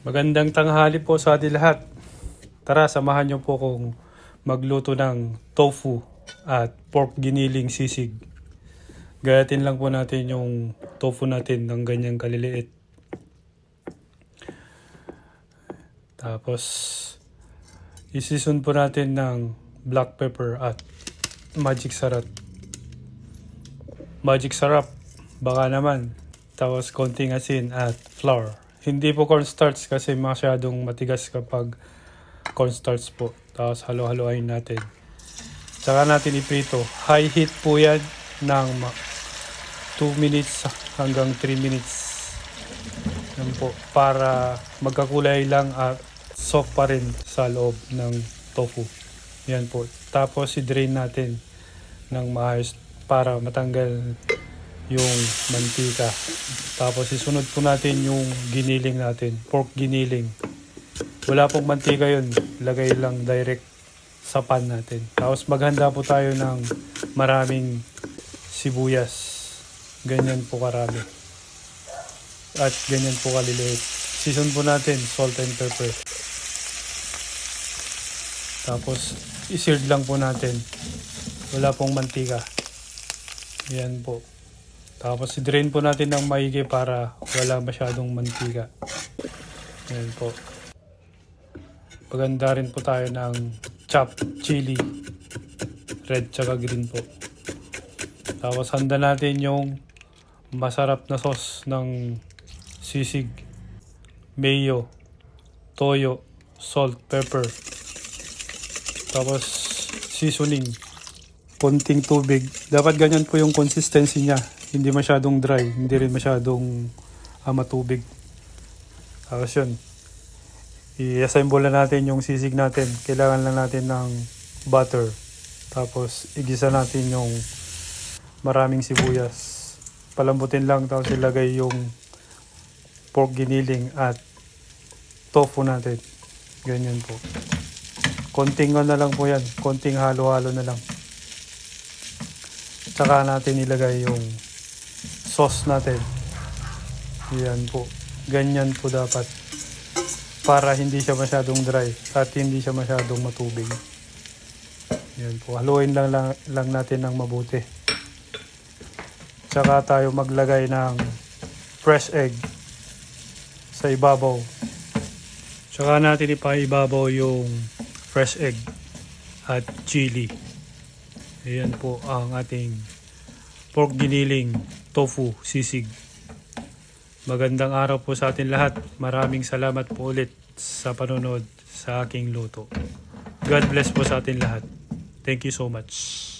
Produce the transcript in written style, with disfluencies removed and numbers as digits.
Magandang tanghali po sa ating lahat. Tara, samahan niyo po kong magluto ng tofu at pork giniling sisig. Gayatin lang po natin yung tofu natin ng ganyang kaliliit. Tapos, isison po natin ng black pepper at magic sarap. Magic sarap, baka naman. Tapos, konting asin at flour. Hindi po cornstarch kasi masyadong matigas kapag cornstarch po. Tapos halo-haloin natin. Tsaka natin iprito. High heat po yan ng 2 minutes hanggang 3 minutes. Yan po. Para magkakulay lang at soft pa rin sa loob ng tofu. Yan po. Tapos i-drain natin ng maayos para matanggal yung mantika. Tapos isunod po natin yung giniling natin, pork giniling. Wala pong mantika yun, lagay lang direct sa pan natin. Tapos maghanda po tayo ng maraming sibuyas. Ganyan po karami. At ganyan po kaliliit. Season po natin, salt and pepper. Tapos i-seared lang po natin. Wala pong mantika. Yan po. Tapos i-drain po natin ng maigi para wala masyadong mantika. Ayan po. Paganda rin po tayo ng chopped chili. Red tsaka green po. Tapos handa natin yung masarap na sauce ng sisig. Mayo, toyo, salt, pepper. Tapos seasoning. Konting tubig. Dapat ganyan po yung consistency niya. Hindi masyadong dry, hindi rin masyadong matubig. Tapos yun, i-assemble na natin yung sisig natin. Kailangan lang natin ng butter. Tapos igisa natin yung maraming sibuyas. Palambutin lang, tapos ilagay yung pork giniling at tofu natin. Ganyan po. Konting na lang po yan. Konting halo-halo na lang. Tsaka natin ilagay yung sauce natin. Yan po. Ganyan po dapat. Para hindi siya masyadong dry at hindi siya masyadong matubig. Yan po. Haluin lang natin ng mabuti. Tsaka tayo maglagay ng fresh egg sa ibabaw. Tsaka natin ipaibabaw yung fresh egg at chili. Ayan po ang ating pork giniling tofu sisig. Magandang araw po sa atin lahat. Maraming salamat po ulit sa panonood sa aking luto. God bless po sa atin lahat. Thank you so much.